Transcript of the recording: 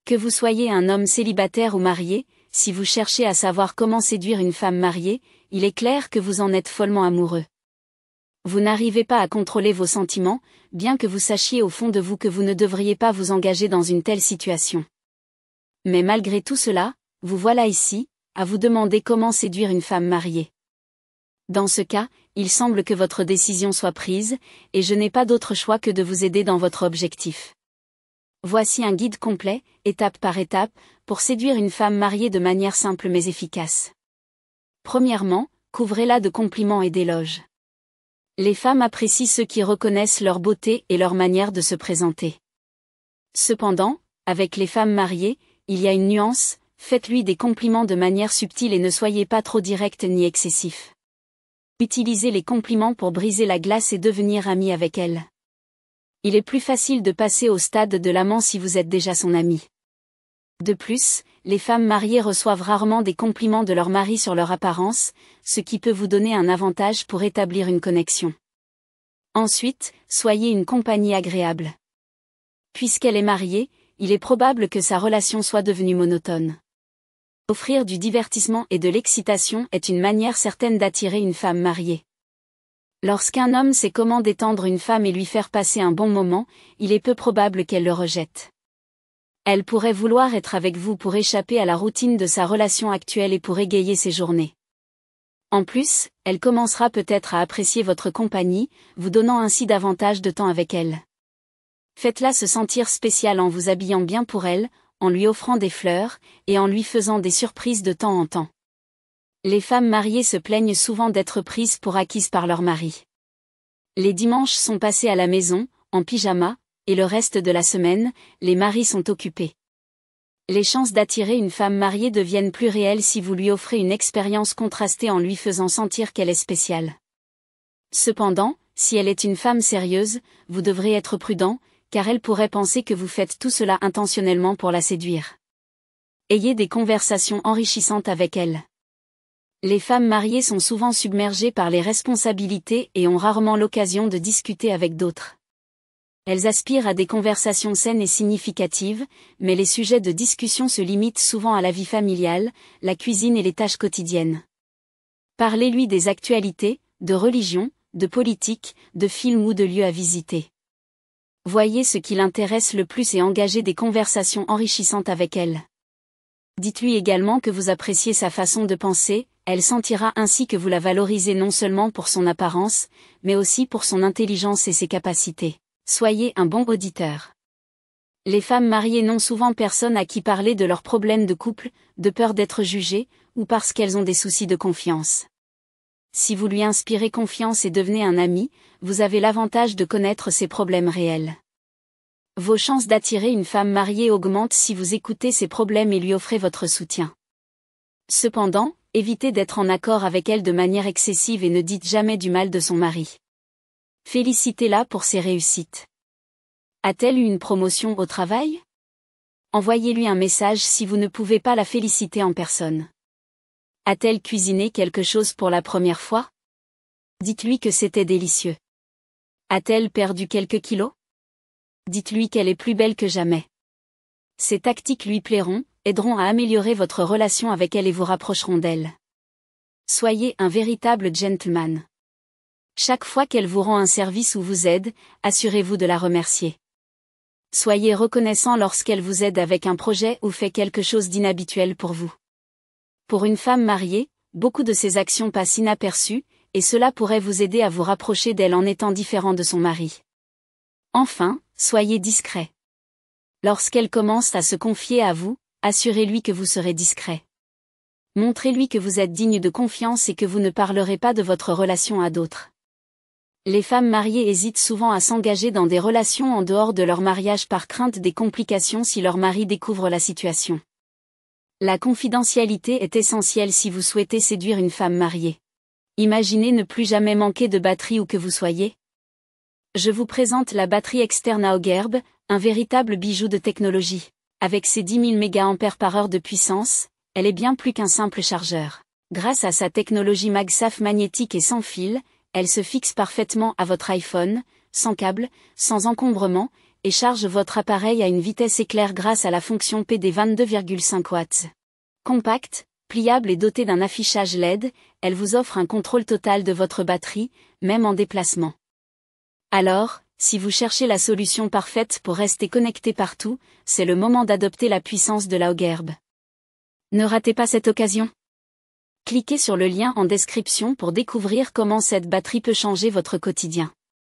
Que vous soyez un homme célibataire ou marié, si vous cherchez à savoir comment séduire une femme mariée, il est clair que vous en êtes follement amoureux. Vous n'arrivez pas à contrôler vos sentiments, bien que vous sachiez au fond de vous que vous ne devriez pas vous engager dans une telle situation. Mais malgré tout cela, vous voilà ici, à vous demander comment séduire une femme mariée. Dans ce cas, il semble que votre décision soit prise, et je n'ai pas d'autre choix que de vous aider dans votre objectif. Voici un guide complet, étape par étape, pour séduire une femme mariée de manière simple mais efficace. Premièrement, couvrez-la de compliments et d'éloges. Les femmes apprécient ceux qui reconnaissent leur beauté et leur manière de se présenter. Cependant, avec les femmes mariées, il y a une nuance, faites-lui des compliments de manière subtile et ne soyez pas trop direct ni excessif. Utilisez les compliments pour briser la glace et devenir ami avec elle. Il est plus facile de passer au stade de l'amant si vous êtes déjà son ami. De plus, les femmes mariées reçoivent rarement des compliments de leur mari sur leur apparence, ce qui peut vous donner un avantage pour établir une connexion. Ensuite, soyez une compagnie agréable. Puisqu'elle est mariée, il est probable que sa relation soit devenue monotone. Offrir du divertissement et de l'excitation est une manière certaine d'attirer une femme mariée. Lorsqu'un homme sait comment détendre une femme et lui faire passer un bon moment, il est peu probable qu'elle le rejette. Elle pourrait vouloir être avec vous pour échapper à la routine de sa relation actuelle et pour égayer ses journées. En plus, elle commencera peut-être à apprécier votre compagnie, vous donnant ainsi davantage de temps avec elle. Faites-la se sentir spéciale en vous habillant bien pour elle, en lui offrant des fleurs, et en lui faisant des surprises de temps en temps. Les femmes mariées se plaignent souvent d'être prises pour acquises par leur mari. Les dimanches sont passés à la maison, en pyjama, et le reste de la semaine, les maris sont occupés. Les chances d'attirer une femme mariée deviennent plus réelles si vous lui offrez une expérience contrastée en lui faisant sentir qu'elle est spéciale. Cependant, si elle est une femme sérieuse, vous devrez être prudent, car elle pourrait penser que vous faites tout cela intentionnellement pour la séduire. Ayez des conversations enrichissantes avec elle. Les femmes mariées sont souvent submergées par les responsabilités et ont rarement l'occasion de discuter avec d'autres. Elles aspirent à des conversations saines et significatives, mais les sujets de discussion se limitent souvent à la vie familiale, la cuisine et les tâches quotidiennes. Parlez-lui des actualités, de religion, de politique, de films ou de lieux à visiter. Voyez ce qui l'intéresse le plus et engagez des conversations enrichissantes avec elle. Dites-lui également que vous appréciez sa façon de penser, elle sentira ainsi que vous la valorisez non seulement pour son apparence, mais aussi pour son intelligence et ses capacités. Soyez un bon auditeur. Les femmes mariées n'ont souvent personne à qui parler de leurs problèmes de couple, de peur d'être jugées, ou parce qu'elles ont des soucis de confiance. Si vous lui inspirez confiance et devenez un ami, vous avez l'avantage de connaître ses problèmes réels. Vos chances d'attirer une femme mariée augmentent si vous écoutez ses problèmes et lui offrez votre soutien. Cependant, évitez d'être en accord avec elle de manière excessive et ne dites jamais du mal de son mari. Félicitez-la pour ses réussites. A-t-elle eu une promotion au travail? Envoyez-lui un message si vous ne pouvez pas la féliciter en personne. A-t-elle cuisiné quelque chose pour la première fois? Dites-lui que c'était délicieux. A-t-elle perdu quelques kilos? Dites-lui qu'elle est plus belle que jamais. Ces tactiques lui plairont, aideront à améliorer votre relation avec elle et vous rapprocheront d'elle. Soyez un véritable gentleman. Chaque fois qu'elle vous rend un service ou vous aide, assurez-vous de la remercier. Soyez reconnaissant lorsqu'elle vous aide avec un projet ou fait quelque chose d'inhabituel pour vous. Pour une femme mariée, beaucoup de ses actions passent inaperçues, et cela pourrait vous aider à vous rapprocher d'elle en étant différent de son mari. Enfin, soyez discret. Lorsqu'elle commence à se confier à vous, assurez-lui que vous serez discret. Montrez-lui que vous êtes digne de confiance et que vous ne parlerez pas de votre relation à d'autres. Les femmes mariées hésitent souvent à s'engager dans des relations en dehors de leur mariage par crainte des complications si leur mari découvre la situation. La confidentialité est essentielle si vous souhaitez séduire une femme mariée. Imaginez ne plus jamais manquer de batterie où que vous soyez. Je vous présente la batterie externe Augerb, un véritable bijou de technologie. Avec ses 10 000 mAh de puissance, elle est bien plus qu'un simple chargeur. Grâce à sa technologie MagSafe magnétique et sans fil, elle se fixe parfaitement à votre iPhone, sans câble, sans encombrement, et charge votre appareil à une vitesse éclair grâce à la fonction PD 22,5 watts. Compacte, pliable et dotée d'un affichage LED, elle vous offre un contrôle total de votre batterie, même en déplacement. Alors, si vous cherchez la solution parfaite pour rester connecté partout, c'est le moment d'adopter la puissance de la Augerbe. Ne ratez pas cette occasion. Cliquez sur le lien en description pour découvrir comment cette batterie peut changer votre quotidien.